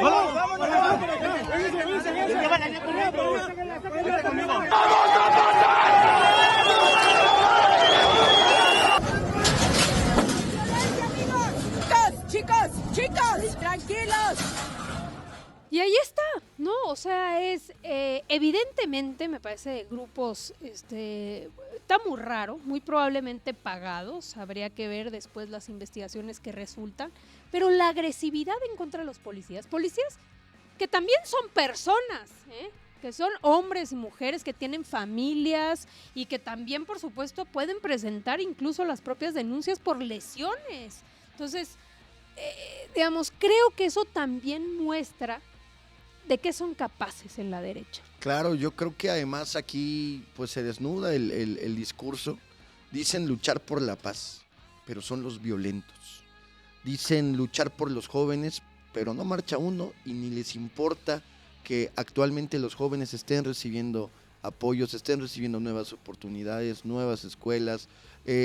¡Vamos! ¿no? O sea, es evidentemente, me parece, grupos, está muy raro, muy probablemente pagados, habría que ver después las investigaciones que resultan, pero la agresividad en contra de los policías que también son personas, que son hombres y mujeres que tienen familias y que también, por supuesto, pueden presentar incluso las propias denuncias por lesiones. Entonces, digamos, creo que eso también muestra de qué son capaces en la derecha. Claro, yo creo que además aquí pues se desnuda el discurso. Dicen luchar por la paz, pero son los violentos. Dicen luchar por los jóvenes, pero no marcha uno y ni les importa que actualmente los jóvenes estén recibiendo apoyos, estén recibiendo nuevas oportunidades, nuevas escuelas,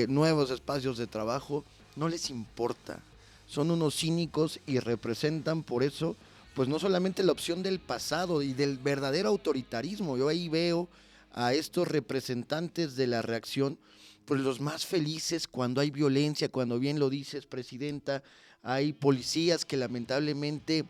nuevos espacios de trabajo. No les importa. Son unos cínicos y representan por eso pues no solamente la opción del pasado y del verdadero autoritarismo. Yo ahí veo a estos representantes de la reacción, pues los más felices cuando hay violencia, cuando bien lo dices, presidenta, hay policías que lamentablemente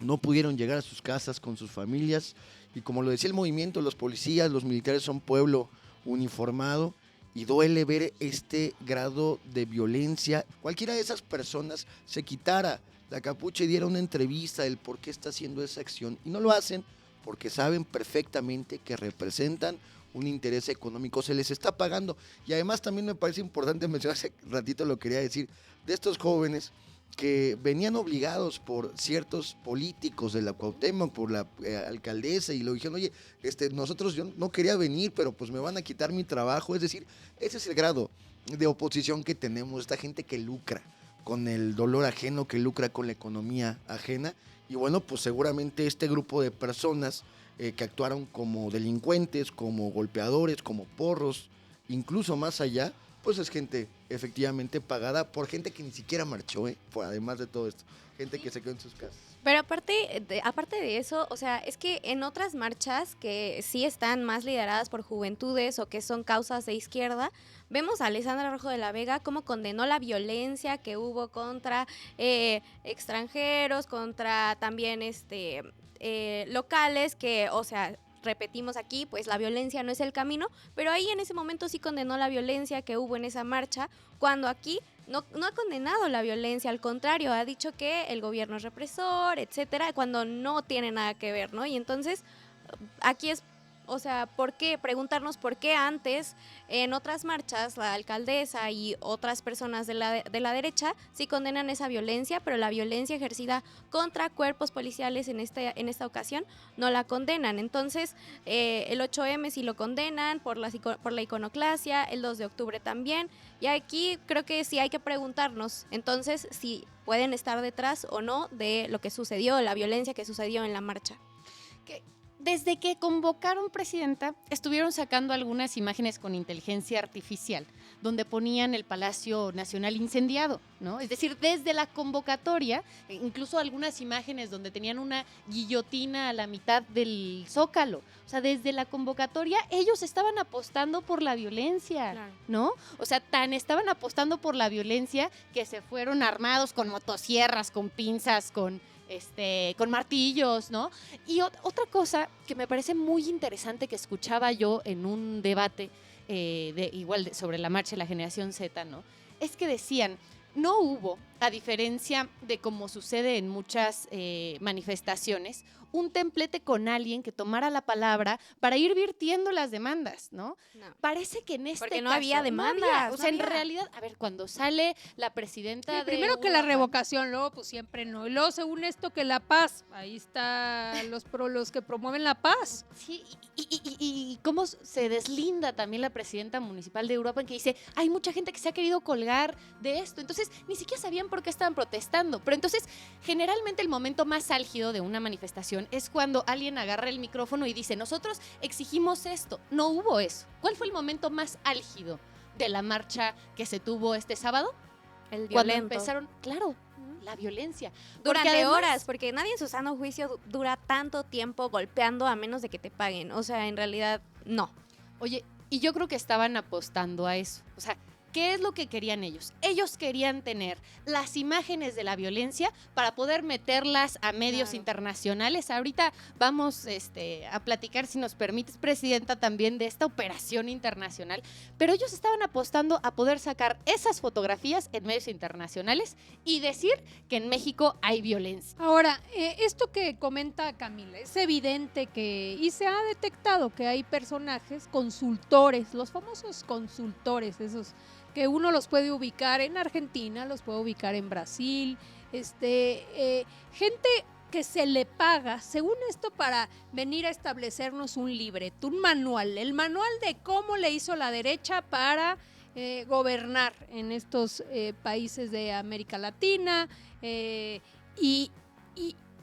no pudieron llegar a sus casas con sus familias, y como lo decía el movimiento, los policías, los militares son pueblo uniformado, y duele ver este grado de violencia. Cualquiera de esas personas se quitara la capucha y diera una entrevista del por qué está haciendo esa acción, y no lo hacen porque saben perfectamente que representan un interés económico, se les está pagando. Y además también me parece importante mencionar, hace ratito lo quería decir, de estos jóvenes que venían obligados por ciertos políticos de la Cuauhtémoc, por la alcaldesa, y lo dijeron, oye, nosotros, yo no quería venir, pero pues me van a quitar mi trabajo. Es decir, ese es el grado de oposición que tenemos, esta gente que lucra con el dolor ajeno, que lucra con la economía ajena. Y bueno, pues seguramente este grupo de personas que actuaron como delincuentes, como golpeadores, como porros, incluso más allá, pues es gente efectivamente pagada por gente que ni siquiera marchó, además de todo esto, gente que se quedó en sus casas. Pero aparte de eso, o sea, es que en otras marchas que sí están más lideradas por juventudes o que son causas de izquierda, vemos a Alessandra Rojo de la Vega cómo condenó la violencia que hubo contra extranjeros, contra también locales, que, o sea, repetimos aquí, pues la violencia no es el camino, pero ahí en ese momento sí condenó la violencia que hubo en esa marcha, cuando aquí no ha condenado la violencia, al contrario, ha dicho que el gobierno es represor, etcétera, cuando no tiene nada que ver, ¿no? Y entonces, aquí es, o sea, ¿por qué? Preguntarnos por qué antes, en otras marchas, la alcaldesa y otras personas de la derecha sí condenan esa violencia, pero la violencia ejercida contra cuerpos policiales en esta ocasión no la condenan. Entonces, el 8M sí lo condenan por la iconoclasia, el 2 de octubre también, y aquí creo que sí hay que preguntarnos, entonces, si pueden estar detrás o no de lo que sucedió, la violencia que sucedió en la marcha. Desde que convocaron presidenta, estuvieron sacando algunas imágenes con inteligencia artificial, donde ponían el Palacio Nacional incendiado, ¿no? Es decir, desde la convocatoria, incluso algunas imágenes donde tenían una guillotina a la mitad del Zócalo. O sea, desde la convocatoria, ellos estaban apostando por la violencia, claro, ¿no? O sea, tan estaban apostando por la violencia que se fueron armados con motosierras, con pinzas, con martillos, ¿no? Y otra cosa que me parece muy interesante que escuchaba yo en un debate sobre la marcha de la generación Z, ¿no? Es que decían, no hubo, a diferencia de como sucede en muchas manifestaciones, un templete con alguien que tomara la palabra para ir virtiendo las demandas, ¿no? Parece que en este porque no caso había demandas. o sea, en realidad, a ver, cuando sale la presidenta primero que la revocación, luego pues siempre no. Y luego según esto que la paz, ahí está los que promueven la paz. Sí, y cómo se deslinda también la presidenta municipal de Europa, en que dice, hay mucha gente que se ha querido colgar de esto. Entonces, ni siquiera sabían por qué estaban protestando. Pero entonces, generalmente el momento más álgido de una manifestación es cuando alguien agarra el micrófono y dice, nosotros exigimos esto. No hubo eso. ¿Cuál fue el momento más álgido de la marcha que se tuvo este sábado? El violento. Cuando empezaron, claro, la violencia. Durante además, horas, porque nadie en su sano juicio dura tanto tiempo golpeando a menos de que te paguen. O sea, en realidad, no. Oye, y yo creo que estaban apostando a eso. O sea, ¿Qué es lo que querían ellos? Ellos querían tener las imágenes de la violencia para poder meterlas a medios internacionales. Ahorita vamos a platicar, si nos permites, Presidenta, también de esta operación internacional, pero ellos estaban apostando a poder sacar esas fotografías en medios internacionales y decir que en México hay violencia. Ahora, esto que comenta Camila, es evidente que, y se ha detectado que hay personajes consultores, los famosos consultores, esos que uno los puede ubicar en Argentina, los puede ubicar en Brasil, gente que se le paga, según esto, para venir a establecernos un libreto, un manual, el manual de cómo le hizo la derecha para gobernar en estos países de América Latina,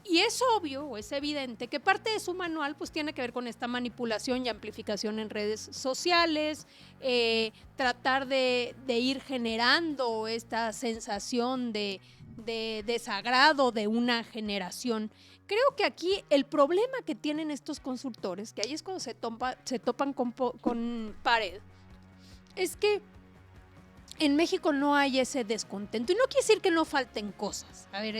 y es obvio o es evidente que parte de su manual pues tiene que ver con esta manipulación y amplificación en redes sociales, tratar de ir generando esta sensación de desagrado de una generación. Creo que aquí el problema que tienen estos consultores, que ahí es cuando se topan con pared, es que en México no hay ese descontento. Y no quiere decir que no falten cosas. A ver,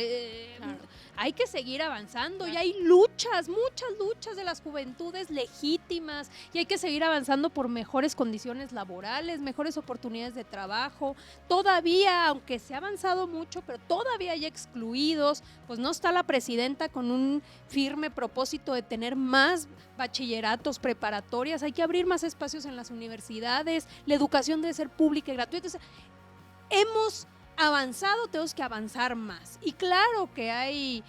hay que seguir avanzando y hay luchas, muchas luchas de las juventudes legítimas y hay que seguir avanzando por mejores condiciones laborales, mejores oportunidades de trabajo. Todavía, aunque se ha avanzado mucho, pero todavía hay excluidos, pues no está la presidenta con un firme propósito de tener más bachilleratos, preparatorias, hay que abrir más espacios en las universidades, la educación debe ser pública y gratuita. O sea, hemos avanzado, tenemos que avanzar más. Y claro que hay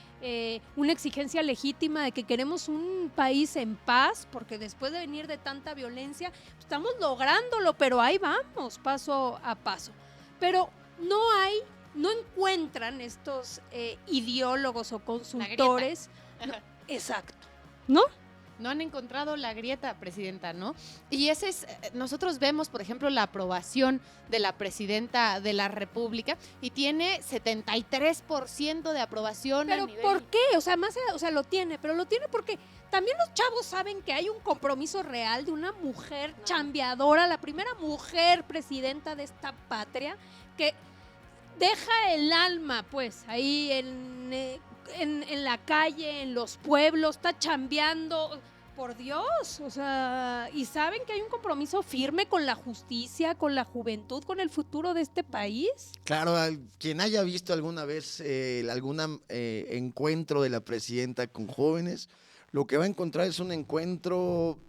una exigencia legítima de que queremos un país en paz, porque después de venir de tanta violencia, estamos lográndolo, pero ahí vamos, paso a paso. Pero no encuentran estos ideólogos o consultores. Exacto, ¿no? No han encontrado la grieta, Presidenta, ¿no? Y ese es, nosotros vemos, por ejemplo, la aprobación de la Presidenta de la República y tiene 73% de aprobación. ¿Pero a nivel... por qué? O sea, lo tiene, pero lo tiene porque también los chavos saben que hay un compromiso real de una mujer chambeadora, la primera mujer presidenta de esta patria, que deja el alma, pues, ahí en la calle, en los pueblos, está chambeando, por Dios, o sea, y saben que hay un compromiso firme con la justicia, con la juventud, con el futuro de este país. Claro, quien haya visto alguna vez algún encuentro de la presidenta con jóvenes, lo que va a encontrar es un encuentro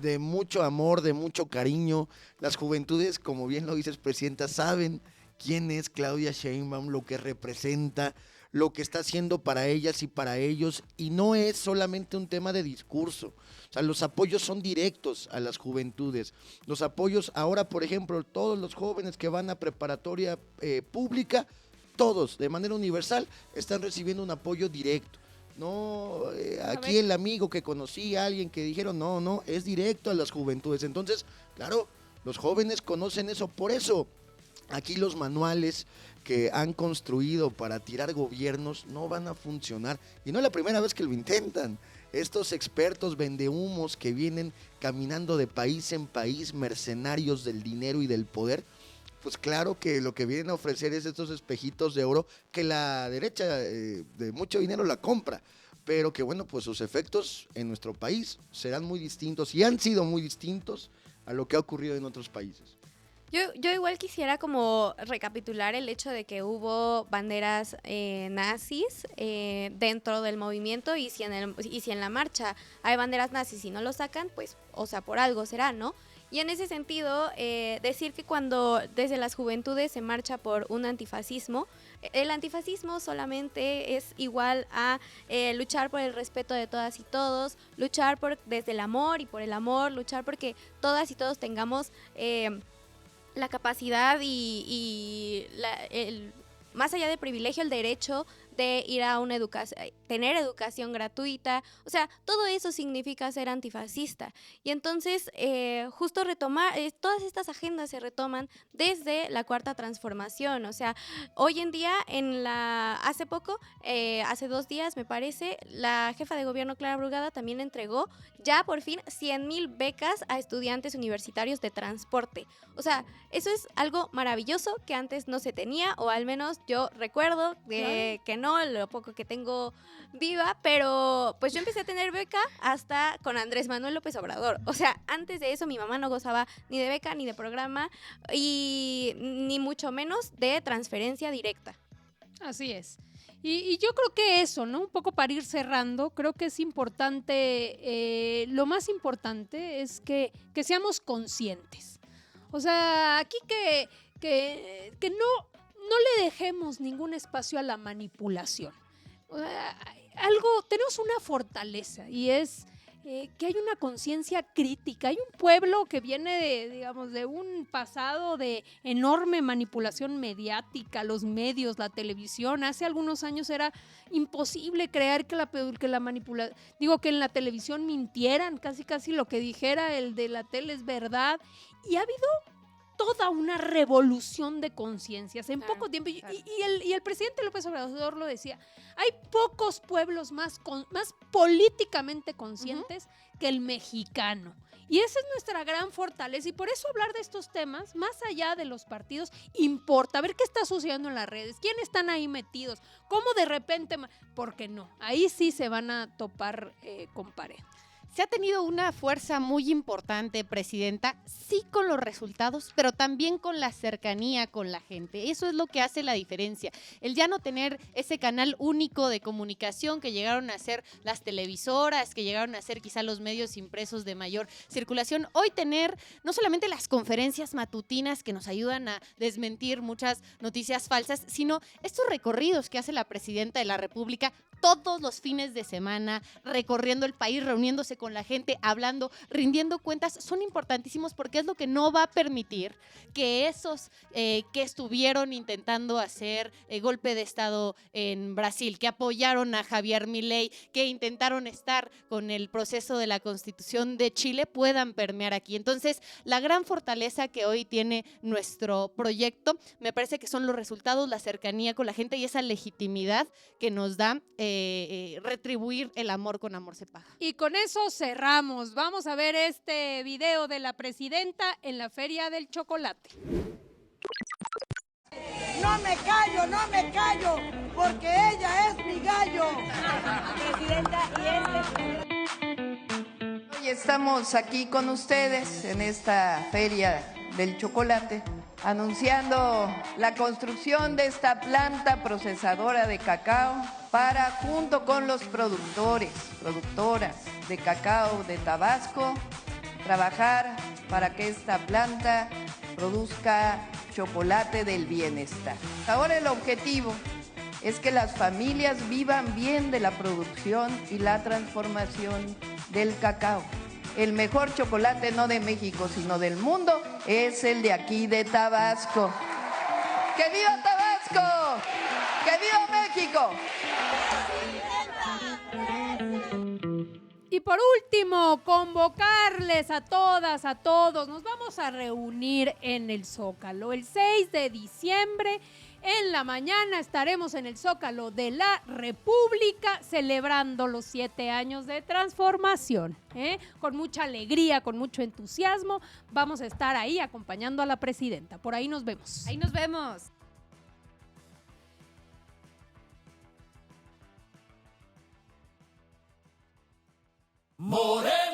de mucho amor, de mucho cariño. Las juventudes, como bien lo dices, Presidenta, saben quién es Claudia Sheinbaum, lo que representa, lo que está haciendo para ellas y para ellos, y no es solamente un tema de discurso. O sea, los apoyos son directos a las juventudes. Los apoyos ahora, por ejemplo, todos los jóvenes que van a preparatoria pública, todos, de manera universal, están recibiendo un apoyo directo. No, aquí el amigo que conocí, alguien que dijeron, no, es directo a las juventudes. Entonces, claro, los jóvenes conocen eso, por eso aquí los manuales que han construido para tirar gobiernos no van a funcionar. Y no es la primera vez que lo intentan. Estos expertos vendehumos que vienen caminando de país en país, mercenarios del dinero y del poder, pues claro que lo que vienen a ofrecer es estos espejitos de oro que la derecha de mucho dinero la compra. Pero que bueno, pues sus efectos en nuestro país serán muy distintos y han sido muy distintos a lo que ha ocurrido en otros países. Yo igual quisiera como recapitular el hecho de que hubo banderas nazis dentro del movimiento y si en la marcha hay banderas nazis y no lo sacan, pues, o sea, por algo será, ¿no? Y en ese sentido, decir que cuando desde las juventudes se marcha por un antifascismo, el antifascismo solamente es igual a luchar por el respeto de todas y todos, luchar desde el amor y por el amor, luchar porque todas y todos tengamos la capacidad y más allá del privilegio, el derecho de ir a una tener educación gratuita. O sea, todo eso significa ser antifascista. Y entonces, justo retomar, todas estas agendas se retoman desde la Cuarta Transformación. O sea, hoy en día, hace poco, hace 2 días me parece, la jefa de gobierno Clara Brugada también entregó ya por fin 100,000 becas a estudiantes universitarios de transporte. O sea, eso es algo maravilloso que antes no se tenía, o al menos yo recuerdo que no, lo poco que tengo viva, pero pues yo empecé a tener beca hasta con Andrés Manuel López Obrador. O sea, antes de eso mi mamá no gozaba ni de beca, ni de programa, y ni mucho menos de transferencia directa. Así es. Y yo creo que eso, ¿no? Un poco para ir cerrando, creo que es importante, lo más importante es que seamos conscientes. O sea, aquí que no le dejemos ningún espacio a la manipulación. O sea, tenemos una fortaleza y es que hay una conciencia crítica. Hay un pueblo que viene de un pasado de enorme manipulación mediática, los medios, la televisión. Hace algunos años era imposible creer que que en la televisión mintieran, casi lo que dijera el de la tele es verdad. Y ha habido toda una revolución de conciencias en poco tiempo. Y el presidente López Obrador lo decía, hay pocos pueblos más políticamente conscientes que el mexicano. Y esa es nuestra gran fortaleza. Y por eso hablar de estos temas, más allá de los partidos, importa. Ver qué está sucediendo en las redes, quiénes están ahí metidos, cómo de repente... Porque no, ahí sí se van a topar con pared. Se ha tenido una fuerza muy importante, Presidenta, sí con los resultados, pero también con la cercanía con la gente. Eso es lo que hace la diferencia. El ya no tener ese canal único de comunicación que llegaron a ser las televisoras, que llegaron a ser quizá los medios impresos de mayor circulación. Hoy tener no solamente las conferencias matutinas que nos ayudan a desmentir muchas noticias falsas, sino estos recorridos que hace la Presidenta de la República todos los fines de semana, recorriendo el país, reuniéndose con la gente, hablando, rindiendo cuentas, son importantísimos porque es lo que no va a permitir que esos que estuvieron intentando hacer golpe de Estado en Brasil, que apoyaron a Javier Milei, que intentaron estar con el proceso de la Constitución de Chile, puedan permear aquí. Entonces, la gran fortaleza que hoy tiene nuestro proyecto, me parece que son los resultados, la cercanía con la gente y esa legitimidad que nos da retribuir el amor con amor se paga. Y con eso cerramos. Vamos a ver este video de la presidenta en la Feria del Chocolate. No me callo, porque ella es mi gallo. Presidenta, Hoy estamos aquí con ustedes en esta Feria del Chocolate, anunciando la construcción de esta planta procesadora de cacao para, junto con los productoras de cacao de Tabasco, trabajar para que esta planta produzca chocolate del bienestar. Ahora el objetivo es que las familias vivan bien de la producción y la transformación del cacao. El mejor chocolate no de México, sino del mundo, es el de aquí de Tabasco. ¡Que viva Tabasco! ¡Que viva México! Y por último, convocarles a todas, a todos, nos vamos a reunir en el Zócalo el 6 de diciembre. En la mañana estaremos en el Zócalo de la República celebrando los 7 años de transformación. Con mucha alegría, con mucho entusiasmo, vamos a estar ahí acompañando a la presidenta. Por ahí nos vemos. Ahí nos vemos. Morena.